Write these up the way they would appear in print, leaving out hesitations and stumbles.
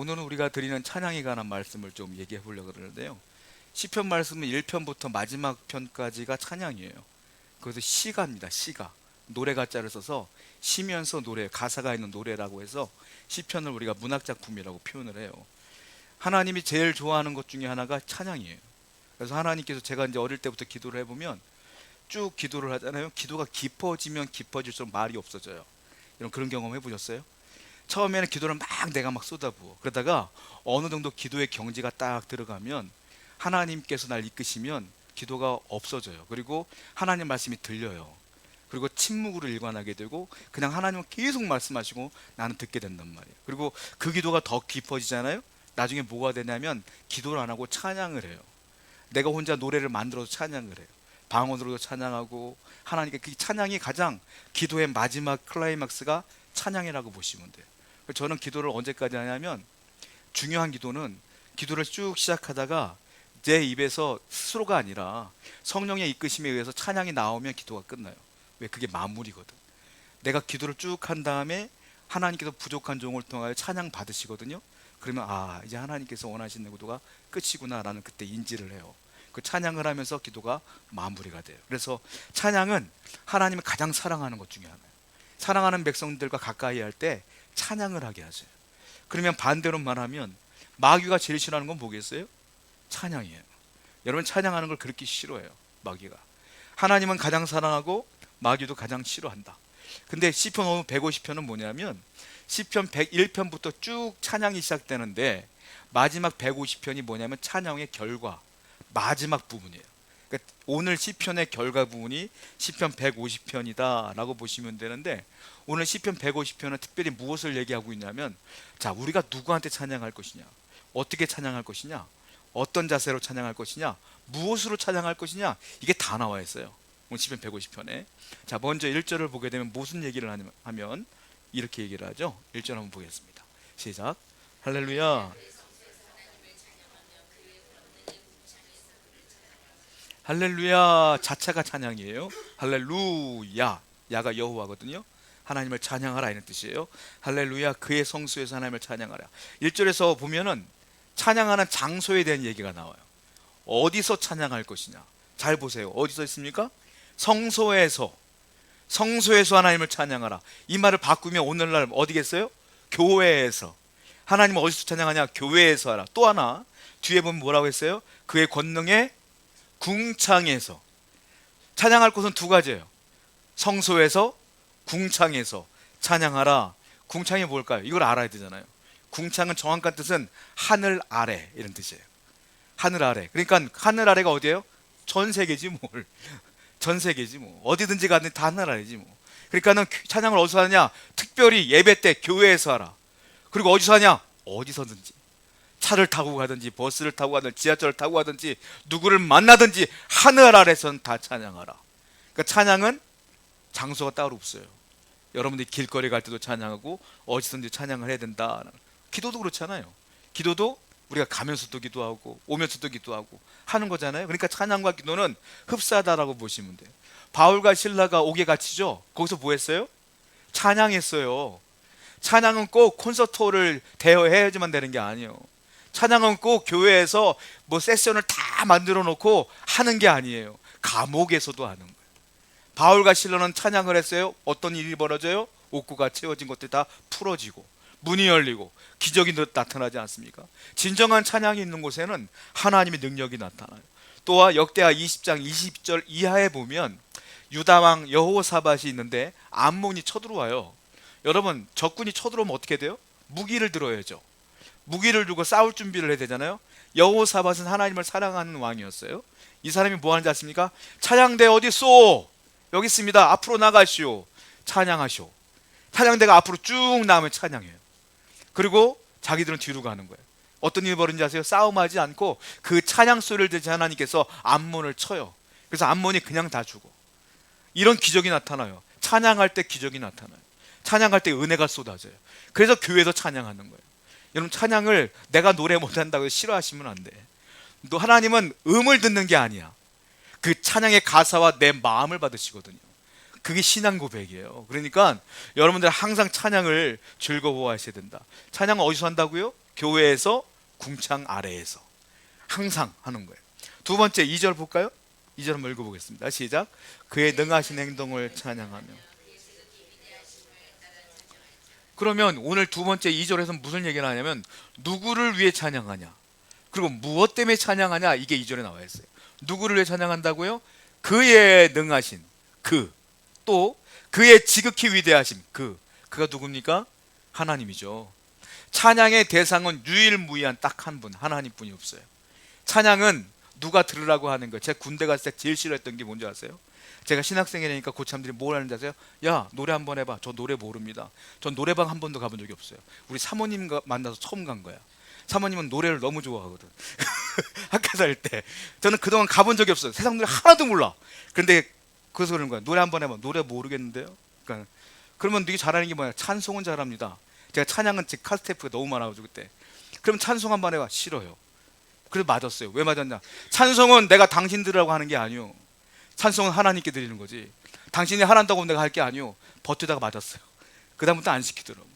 오늘은 우리가 드리는 찬양에 관한 말씀을 좀 얘기해 보려고 그러는데요. 시편 말씀은 1편부터 마지막 편까지가 찬양이에요. 그래서 시가입니다. 시가. 노래 가짜를 써서 시면서 노래, 가사가 있는 노래라고 해서 시편을 우리가 문학작품이라고 표현을 해요. 하나님이 제일 좋아하는 것 중에 하나가 찬양이에요. 그래서 하나님께서 제가 이제 어릴 때부터 기도를 해보면 쭉 기도를 하잖아요. 기도가 깊어지면 깊어질수록 말이 없어져요. 이런 그런 경험 해보셨어요? 처음에는 기도를 내가 막 쏟아부어. 그러다가 어느 정도 기도의 경지가 딱 들어가면 하나님께서 날 이끄시면 기도가 없어져요. 그리고 하나님 말씀이 들려요. 그리고 침묵으로 일관하게 되고 그냥 하나님은 계속 말씀하시고 나는 듣게 된단 말이에요. 그리고 그 기도가 더 깊어지잖아요. 나중에 뭐가 되냐면 기도를 안 하고 찬양을 해요. 내가 혼자 노래를 만들어서 찬양을 해요. 방언으로도 찬양하고 하나님께 그 찬양이 가장 기도의 마지막 클라이막스가 찬양이라고 보시면 돼요. 저는 기도를 언제까지 하냐면 중요한 기도는 기도를 쭉 시작하다가 제 입에서 스스로가 아니라 성령의 이끄심에 의해서 찬양이 나오면 기도가 끝나요. 왜? 그게 마무리거든. 내가 기도를 쭉 한 다음에 하나님께서 부족한 종을 통하여 찬양 받으시거든요. 그러면 이제 하나님께서 원하시는 기도가 끝이구나 라는 그때 인지를 해요. 그 찬양을 하면서 기도가 마무리가 돼요. 그래서 찬양은 하나님을 가장 사랑하는 것 중에 하나예요. 사랑하는 백성들과 가까이 할 때 찬양을 하게 하세요. 그러면 반대로 말하면 마귀가 제일 싫어하는 건 뭐겠어요? 찬양이에요. 여러분 찬양하는 걸 그렇게 싫어해요. 마귀가. 하나님은 가장 사랑하고 마귀도 가장 싫어한다. 근데 시편 150편은 뭐냐면 시편 101편부터 쭉 찬양이 시작되는데 마지막 150편이 뭐냐면 찬양의 결과, 마지막 부분이에요. 그러니까 오늘 시편의 결과 부분이 시편 150편이다 라고 보시면 되는데, 오늘 시편 150편은 특별히 무엇을 얘기하고 있냐면, 자, 우리가 누구한테 찬양할 것이냐, 어떻게 찬양할 것이냐, 어떤 자세로 찬양할 것이냐, 무엇으로 찬양할 것이냐, 이게 다 나와 있어요. 오늘 시편 150편에. 자, 먼저 1절을 보게 되면 무슨 얘기를 하면 이렇게 얘기를 하죠. 1절 한번 보겠습니다. 시작. 할렐루야. 할렐루야 자체가 찬양이에요. 할렐루야, 야가 여호와거든요. 하나님을 찬양하라 이런 뜻이에요. 할렐루야, 그의 성수에서 하나님을 찬양하라. 1절에서 보면은 찬양하는 장소에 대한 얘기가 나와요. 어디서 찬양할 것이냐, 잘 보세요. 어디서 있습니까? 성소에서. 성소에서 하나님을 찬양하라. 이 말을 바꾸면 오늘날 어디겠어요? 교회에서. 하나님은 어디서 찬양하냐? 교회에서 하라. 또 하나 뒤에 보면 뭐라고 했어요? 그의 권능에 궁창에서. 찬양할 곳은 두 가지예요. 성소에서, 궁창에서 찬양하라. 궁창이 뭘까요? 이걸 알아야 되잖아요. 궁창은 정확한 뜻은 하늘 아래 이런 뜻이에요. 하늘 아래. 그러니까 하늘 아래가 어디예요? 전 세계지 뭘. 전 세계지 뭐. 어디든지 가든 다 하늘 아래지 뭐. 그러니까는 찬양을 어디서 하느냐? 특별히 예배 때 교회에서 하라. 그리고 어디서 하냐? 어디서든지. 차를 타고 가든지 버스를 타고 가든지 지하철을 타고 가든지 누구를 만나든지 하늘 아래선 다 찬양하라. 그러니까 찬양은 장소가 따로 없어요. 여러분들이 길거리 갈 때도 찬양하고 어디서든지 찬양을 해야 된다. 기도도 그렇잖아요. 기도도 우리가 가면서도 기도하고 오면서도 기도하고 하는 거잖아요. 그러니까 찬양과 기도는 흡사하다라고 보시면 돼요. 바울과 실라가 옥에 갇히죠. 거기서 뭐 했어요? 찬양했어요. 찬양은 꼭 콘서트홀을 대여해야지만 되는 게 아니에요. 찬양은 꼭 교회에서 뭐 세션을 다 만들어 놓고 하는 게 아니에요. 감옥에서도 하는 거예요. 바울과 실로는 찬양을 했어요. 어떤 일이 벌어져요? 옥구가 채워진 것들이 다 풀어지고 문이 열리고 기적이 나타나지 않습니까? 진정한 찬양이 있는 곳에는 하나님의 능력이 나타나요. 또한 역대하 20장 20절 이하에 보면 유다왕 여호사밧이 있는데 암몬이 쳐들어와요. 여러분, 적군이 쳐들어오면 어떻게 돼요? 무기를 들어야죠. 무기를 들고 싸울 준비를 해야 되잖아요. 여호사밧은 하나님을 사랑하는 왕이었어요. 이 사람이 뭐 하는지 아십니까? 찬양대 어디 쏘? 여기 있습니다. 앞으로 나가시오. 찬양하시오. 찬양대가 앞으로 쭉 나오면 찬양해요. 그리고 자기들은 뒤로 가는 거예요. 어떤 일이 벌어진지 아세요? 싸움하지 않고 그 찬양 소리를 듣지 하나님께서 암몬을 쳐요. 그래서 암몬이 그냥 다 죽어. 이런 기적이 나타나요. 찬양할 때 기적이 나타나요. 찬양할 때 은혜가 쏟아져요. 그래서 교회에서 찬양하는 거예요. 여러분, 찬양을 내가 노래 못한다고 싫어하시면 안 돼. 또 하나님은 음을 듣는 게 아니야. 그 찬양의 가사와 내 마음을 받으시거든요. 그게 신앙 고백이에요. 그러니까 여러분들 항상 찬양을 즐거워하셔야 된다. 찬양은 어디서 한다고요? 교회에서, 궁창 아래에서 항상 하는 거예요. 두 번째 2절 볼까요? 2절 한번 읽어보겠습니다. 시작. 그의 능하신 행동을 찬양하며. 그러면 오늘 두 번째 2절에서 무슨 얘기를 하냐면 누구를 위해 찬양하냐, 그리고 무엇 때문에 찬양하냐, 이게 2절에 나와 있어요. 누구를 위해 찬양한다고요? 그의 능하신 그, 또 그의 지극히 위대하심 그가 누굽니까? 하나님이죠. 찬양의 대상은 유일무이한 딱 한 분, 하나님뿐이 없어요. 찬양은 누가 들으라고 하는 거예요. 제가 군대 갔을 때 제일 싫어했던 게 뭔지 아세요? 제가 신학생이니까 고참들이 뭘 하는지 아세요? 야, 노래 한번 해봐. 저 노래 모릅니다. 전 노래방 한 번도 가본 적이 없어요. 우리 사모님 만나서 처음 간 거야. 사모님은 노래를 너무 좋아하거든. 학교 다닐 때 저는 그동안 가본 적이 없어요. 세상 노래 하나도 몰라. 그런데 그래서 그러는 거야. 노래 한번 해봐. 노래 모르겠는데요. 그러니까 그러면 네가 잘하는 게 뭐야? 찬송은 잘합니다. 제가 찬양은 제 카스테프가 너무 많아가지고 그때. 그럼 찬송 한번 해봐. 싫어요. 그래서 맞았어요. 왜 맞았냐? 찬송은 내가 당신들이라고 하는 게 아니요. 찬송은 하나님께 드리는 거지. 당신이 하란다고 내가 할 게 아니요. 버티다가 맞았어요. 그 다음부터 안 시키더라고.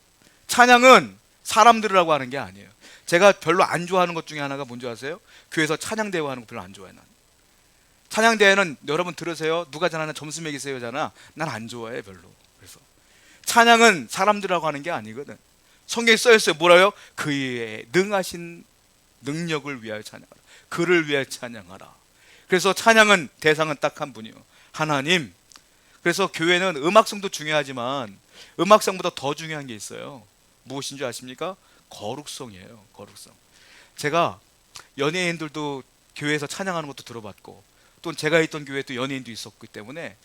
찬양은 사람들이라고 하는 게 아니에요. 제가 별로 안 좋아하는 것 중에 하나가 뭔지 아세요? 교회에서 찬양대회 하는 거 별로 안 좋아해요. 난. 찬양대회는 여러분 들으세요. 누가 잘하나 점수 매기세요잖아. 난 안 좋아해 별로. 그래서 찬양은 사람들이라고 하는 게 아니거든. 성경에 써있어요. 뭐라요? 그의 능하신 능력을 위하여 찬양하라. 그를 위하여 찬양하라. 그래서 찬양은 대상은 딱 한 분이요. 하나님. 그래서 교회는 음악성도 중요하지만 음악성보다 더 중요한 게 있어요. 무엇인 줄 아십니까? 거룩성이에요. 거룩성. 제가 연예인들도 교회에서 찬양하는 것도 들어봤고, 또 제가 있던 교회도 연예인도 있었기 때문에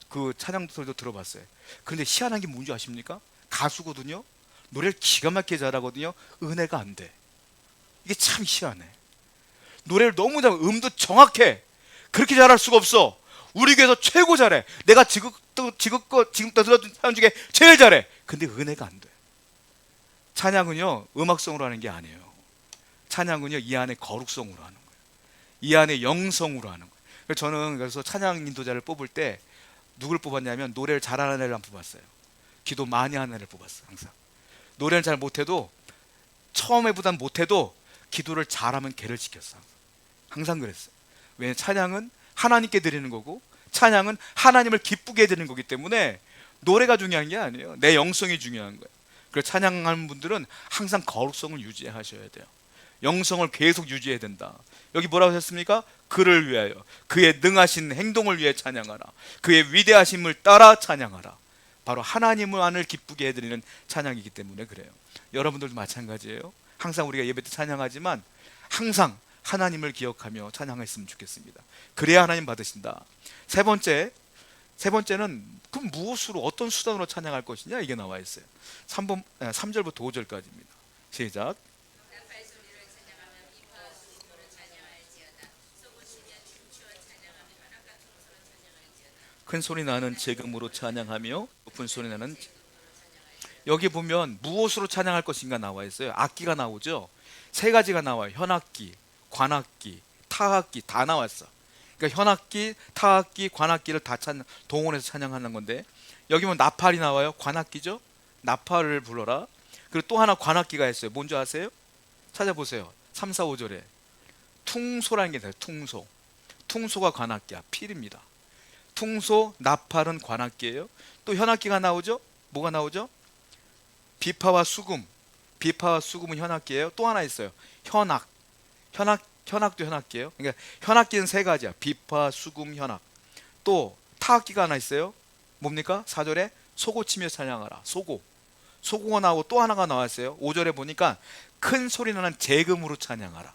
그 찬양 소리도 들어봤어요. 그런데 희한한 게 뭔지 아십니까? 가수거든요. 노래를 기가 막히게 잘하거든요. 은혜가 안 돼. 이게 참 희한해. 노래를 너무 잘, 음도 정확해. 그렇게 잘할 수가 없어. 우리 교회에서 최고 잘해. 내가 지금부터 들었던 사람 중에 제일 잘해. 근데 은혜가 안 돼. 찬양은요, 음악성으로 하는 게 아니에요. 찬양은요, 이 안에 거룩성으로 하는 거예요. 이 안에 영성으로 하는 거예요. 그래서 저는 그래서 찬양 인도자를 뽑을 때 누굴 뽑았냐면 노래를 잘하는 애를 안 뽑았어요. 기도 많이 하는 애를 뽑았어요. 항상 노래를 잘 못해도, 처음에보단 못해도 기도를 잘하면 걔를 지켰어. 항상 그랬어요. 왜냐하면 찬양은 하나님께 드리는 거고, 찬양은 하나님을 기쁘게 해드리는 거기 때문에 노래가 중요한 게 아니에요. 내 영성이 중요한 거예요. 그래서 찬양하는 분들은 항상 거룩성을 유지하셔야 돼요. 영성을 계속 유지해야 된다. 여기 뭐라고 하셨습니까? 그를 위하여, 그의 능하신 행동을 위해 찬양하라. 그의 위대하심을 따라 찬양하라. 바로 하나님을 기쁘게 해드리는 찬양이기 때문에 그래요. 여러분들도 마찬가지예요. 항상 우리가 예배 때 찬양하지만 항상 하나님을 기억하며 찬양했으면 좋겠습니다. 그래야 하나님 받으신다. 세 번째는 그럼 무엇으로, 어떤 수단으로 찬양할 것이냐, 이게 나와 있어요. 3절부터 5절까지입니다. 시작. 큰 소리 나는 재금으로 찬양하며 높은 소리 나는, 여기 보면 무엇으로 찬양할 것인가 나와 있어요. 악기가 나오죠. 세 가지가 나와요. 현악기, 관악기, 타악기 다 나왔어. 그러니까 현악기, 타악기, 관악기를 다 동원해서 찬양하는 건데, 여기 보면 나팔이 나와요. 관악기죠. 나팔을 불러라. 그리고 또 하나 관악기가 있어요. 뭔지 아세요? 찾아보세요. 3, 4, 5절에 퉁소라는 게 있어요. 퉁소. 퉁소가 관악기야. 필입니다. 퉁소, 나팔은 관악기예요. 또 현악기가 나오죠. 뭐가 나오죠? 비파와 수금. 비파와 수금은 현악기예요. 또 하나 있어요. 현악도 현악기예요. 그러니까 현악기는 세 가지야. 비파, 수금, 현악. 또 타악기가 하나 있어요. 뭡니까? 4절에 소고 치며 찬양하라. 소고가 나오고 또 하나가 나왔어요. 5절에 보니까 큰 소리 나는 재금으로 찬양하라.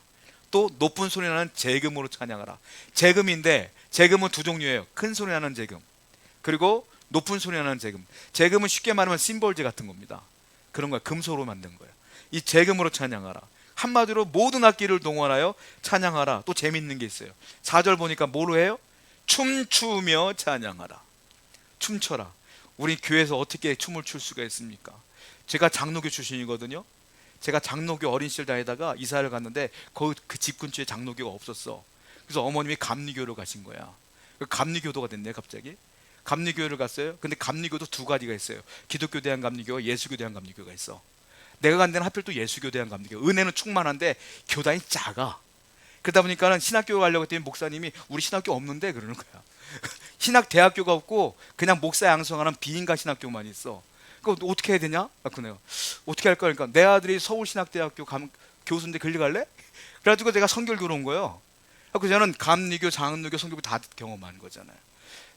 또 높은 소리 나는 재금으로 찬양하라. 재금인데 재금은 두 종류예요. 큰 소리 나는 재금, 그리고 높은 소리 나는 재금. 재금은 쉽게 말하면 심볼제 같은 겁니다. 그런 거야. 금소로 만든 거야. 이 재금으로 찬양하라. 한마디로 모든 악기를 동원하여 찬양하라. 또 재밌는 게 있어요. 4절 보니까 뭐로 해요? 춤추며 찬양하라. 춤춰라. 우리 교회에서 어떻게 춤을 출 수가 있습니까? 제가 장로교 출신이거든요. 제가 장로교 어린 시절 다니다가 이사를 갔는데 그 집 근처에 장로교가 없었어. 그래서 어머님이 감리교로 가신 거야. 감리교도가 됐네 갑자기. 감리교를 갔어요. 근데 감리교도 두 가지가 있어요. 기독교 대한 감리교와 예수교 대한 감리교가 있어. 내가 간 데는 하필 또 예수교대한 갑니다. 은혜는 충만한데 교단이 작아. 그러다 보니까는 신학교 가려고 했더니 목사님이 우리 신학교 없는데 그러는 거야. 신학 대학교가 없고 그냥 목사 양성하는 비인가 신학교만 있어. 그럼 어떻게 해야 되냐? 그래요. 어떻게 할 거야? 그러니까 내 아들이 서울신학대학교 교수인데 글리 갈래? 그래가지고 내가 선결교로 온 거예요. 그래서 저는 감리교, 장로교, 성교교 다 경험한 거잖아요.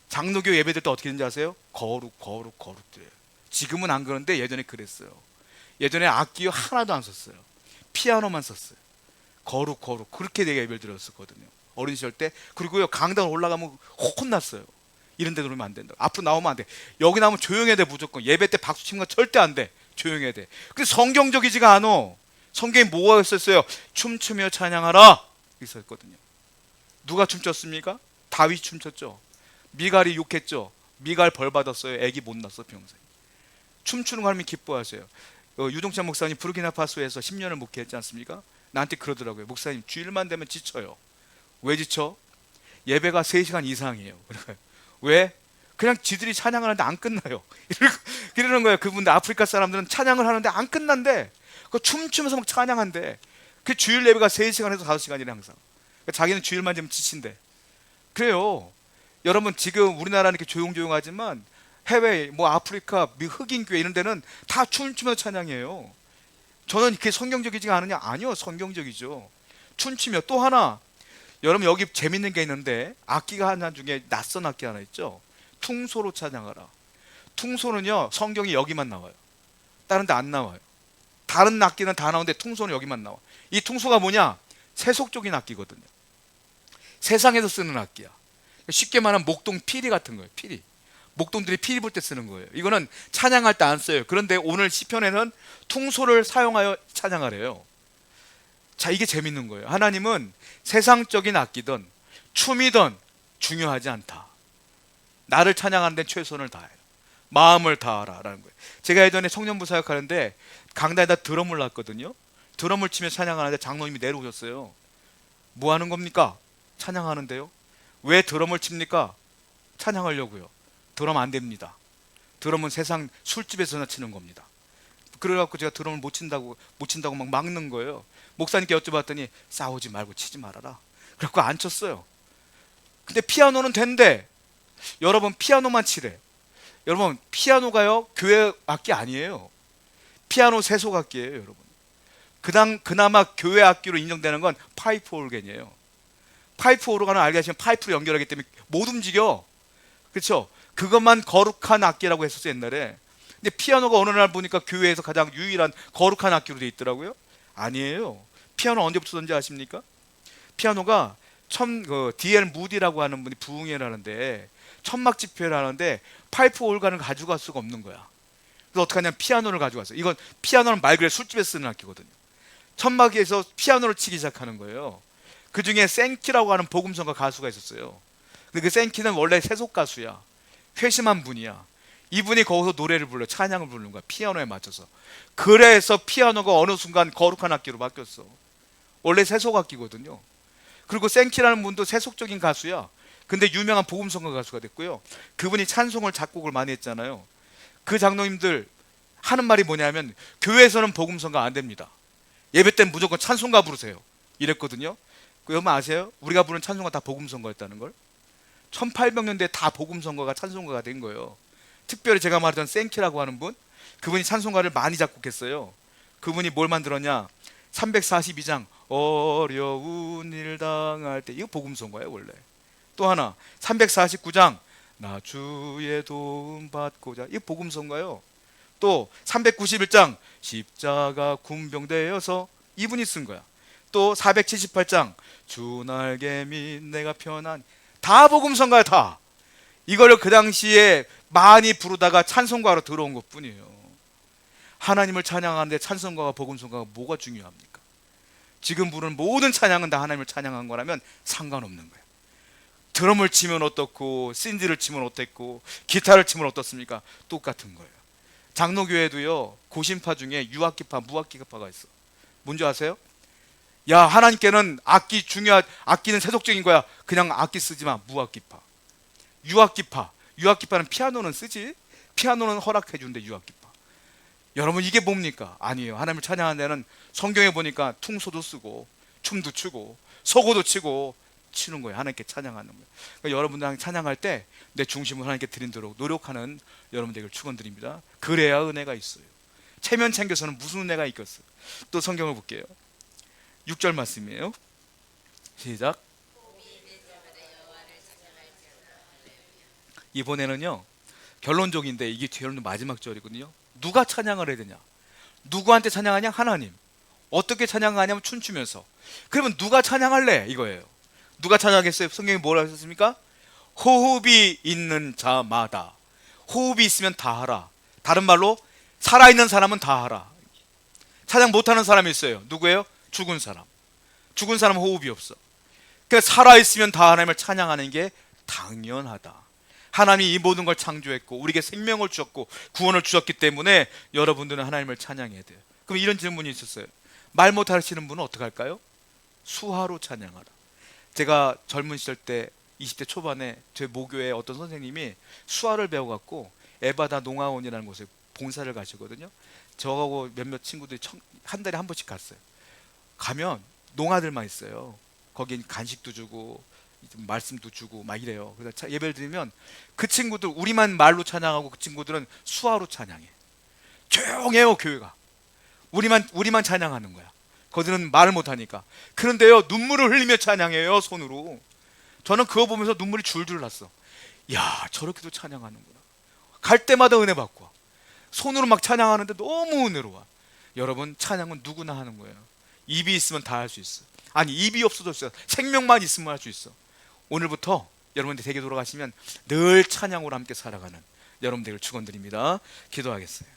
장로교 예배 될 때 어떻게 되는지 아세요? 거룩 드려요. 지금은 안 그런데 예전에 그랬어요. 예전에 악기 하나도 안 썼어요. 피아노만 썼어요. 거룩 그렇게 내가 예배를 드렸었거든요. 어린 시절 때. 그리고요, 강당 올라가면 혼났어요. 이런 데 들어오면 안 된다. 앞으로 나오면 안 돼. 여기 나오면 조용해야 돼. 무조건 예배 때 박수 치는 거 절대 안 돼. 조용해야 돼. 근데 성경적이지가 않아. 성경에 뭐가 있었어요? 춤추며 찬양하라 있었거든요. 누가 춤췄습니까? 다윗 춤췄죠. 미갈이 욕했죠. 미갈 벌 받았어요. 애기 못 낳았어 평생. 춤추는 거 하면 기뻐하세요. 유동찬 목사님 부르키나파소에서 10년을 목회했지 않습니까? 나한테 그러더라고요. 목사님 주일만 되면 지쳐요. 왜 지쳐? 예배가 3시간 이상이에요. 왜? 그냥 지들이 찬양을 하는데 안 끝나요. 이러는 거예요. 그분들 아프리카 사람들은 찬양을 하는데 안 끝난대. 그 춤추면서 막 찬양한대. 그 주일 예배가 3시간에서 5시간이래 항상. 자기는 주일만 되면 지친대. 그래요. 여러분 지금 우리나라는 이렇게 조용조용하지만 해외 뭐 아프리카 흑인 교회 이런 데는 다 춤추면서 찬양해요. 저는 그게 성경적이지가 않으냐? 아니요, 성경적이죠. 춤추며. 또 하나, 여러분 여기 재밌는 게 있는데 악기가 하나 중에 낯선 악기 하나 있죠. 퉁소로 찬양하라. 퉁소는요 성경이 여기만 나와요. 다른 데 안 나와요. 다른 악기는 다 나오는데 퉁소는 여기만 나와. 이 퉁소가 뭐냐? 세속적인 악기거든요. 세상에서 쓰는 악기야. 쉽게 말하면 목동 피리 같은 거예요. 피리. 목동들이 피리 불 때 쓰는 거예요. 이거는 찬양할 때 안 써요. 그런데 오늘 시편에는 퉁소를 사용하여 찬양하래요. 자, 이게 재밌는 거예요. 하나님은 세상적인 악기든 춤이든 중요하지 않다. 나를 찬양하는 데 최선을 다해요. 마음을 다하라라는 거예요. 제가 예전에 청년부 사역하는데 강단에다 드럼을 놨거든요. 드럼을 치며 찬양하는데 장로님이 내려오셨어요. 뭐 하는 겁니까? 찬양하는데요. 왜 드럼을 칩니까? 찬양하려고요. 드럼 안 됩니다. 드럼은 세상 술집에서나 치는 겁니다. 그래갖고 제가 드럼을 못 친다고 막 막는 거예요. 목사님께 여쭤봤더니 싸우지 말고 치지 말아라. 그래갖고 안 쳤어요. 근데 피아노는 된대. 여러분 피아노만 치래. 여러분 피아노가요 교회 악기 아니에요. 피아노 세속 악기예요. 여러분 그나마 교회 악기로 인정되는 건 파이프 오르간이에요. 파이프 오르간은 알겠지만 파이프로 연결하기 때문에 못 움직여. 그렇죠? 그것만 거룩한 악기라고 했었어요 옛날에. 근데 피아노가 어느 날 보니까 교회에서 가장 유일한 거룩한 악기로 돼 있더라고요. 아니에요. 피아노 언제부터 썼는지 아십니까? 피아노가 D.L. 무디라고 하는 분이 부흥회를 하는데 천막 집회를 하는데 파이프 올간을 가져갈 수가 없는 거야. 그래서 어떻게 하냐면 피아노를 가져갔어요. 이건 피아노는 말 그대로 술집에서 쓰는 악기거든요. 천막에서 피아노를 치기 시작하는 거예요. 그 중에 생키라고 하는 복음성가 가수가 있었어요. 근데 그 생키는 원래 세속 가수야. 회심한 분이야. 이분이 거기서 노래를 불러 찬양을 부르는 거야. 피아노에 맞춰서. 그래서 피아노가 어느 순간 거룩한 악기로 바뀌었어. 원래 세속 악기거든요. 그리고 생키라는 분도 세속적인 가수야. 근데 유명한 복음성가 가수가 됐고요. 그분이 찬송을 작곡을 많이 했잖아요. 그 장로님들 하는 말이 뭐냐면 교회에서는 복음성가 안 됩니다. 예배 때는 무조건 찬송가 부르세요. 이랬거든요. 여러분 아세요? 우리가 부르는 찬송가 다 복음성가였다는 걸? 1800년대에 다 복음성가가 찬송가가 된 거예요. 특별히 제가 말했던 생키라고 하는 분, 그분이 찬송가를 많이 작곡했어요. 그분이 뭘 만들었냐? 342장 어려운 일 당할 때, 이거 복음성가예요 원래. 또 하나 349장 나 주의 도움 받고자, 이거 복음성가요. 또 391장 십자가 군병되어서, 이분이 쓴 거야. 또 478장 주 날개 및 내가 편한, 다 복음성가야 다. 이걸 그 당시에 많이 부르다가 찬송가로 들어온 것 뿐이에요. 하나님을 찬양하는데 찬송가와 복음성가가 뭐가 중요합니까? 지금 부르는 모든 찬양은 다 하나님을 찬양한 거라면 상관없는 거예요. 드럼을 치면 어떻고 신디를 치면 어땠고 기타를 치면 어떻습니까? 똑같은 거예요. 장로교회도요 고신파 중에 유악기파 무악기파가 있어. 뭔지 아세요? 야, 하나님께는 악기는 세속적인 거야. 그냥 악기 쓰지 마. 무악기파. 유악기파는 피아노는 쓰지. 피아노는 허락해 준대. 유악기파. 여러분 이게 뭡니까? 아니에요. 하나님을 찬양하는 데는 성경에 보니까 퉁소도 쓰고 춤도 추고 서고도 치고 치는 거예요. 하나님께 찬양하는 거예요. 그러니까 여러분들 찬양할 때 내 중심을 하나님께 드리도록 노력하는 여러분들에게 축원드립니다. 그래야 은혜가 있어요. 체면 챙겨서는 무슨 은혜가 있겠어요. 또 성경을 볼게요. 6절 말씀이에요. 시작. 이번에는요 결론적인데 이게 결론 마지막 절이거든요. 누가 찬양을 해야 되냐? 누구한테 찬양하냐? 하나님. 어떻게 찬양하냐면 춤추면서. 그러면 누가 찬양할래? 이거예요. 누가 찬양하겠어요? 성경에 뭐라고 했습니까? 호흡이 있는 자마다. 호흡이 있으면 다 하라. 다른 말로 살아있는 사람은 다 하라. 찬양 못하는 사람이 있어요. 누구예요? 죽은 사람. 죽은 사람은 호흡이 없어. 그러니까 살아있으면 다 하나님을 찬양하는 게 당연하다. 하나님이 이 모든 걸 창조했고 우리에게 생명을 주셨고 구원을 주셨기 때문에 여러분들은 하나님을 찬양해야 돼요. 그럼 이런 질문이 있었어요. 말 못하시는 분은 어떻게 할까요? 수화로 찬양하라. 제가 젊은 시절 때 20대 초반에 제 모교에 어떤 선생님이 수화를 배워갖고 에바다 농아원이라는 곳에 봉사를 가시거든요. 저하고 몇몇 친구들이 한 달에 한 번씩 갔어요. 가면 농아들만 있어요. 거긴 간식도 주고 말씀도 주고 막 이래요. 그래서 예배를 드리면 그 친구들 우리만 말로 찬양하고 그 친구들은 수화로 찬양해. 조용해요. 교회가 우리만 찬양하는 거야. 거기는 말을 못하니까. 그런데요 눈물을 흘리며 찬양해요. 손으로. 저는 그거 보면서 눈물이 줄줄 났어. 야 저렇게도 찬양하는구나. 갈 때마다 은혜 받고 와. 손으로 막 찬양하는데 너무 은혜로워. 여러분 찬양은 누구나 하는 거예요. 입이 있으면 다 할 수 있어. 아니 입이 없어도 있어. 생명만 있으면 할 수 있어. 오늘부터 여러분들 댁에 돌아가시면 늘 찬양으로 함께 살아가는 여러분들을 축원드립니다. 기도하겠어요.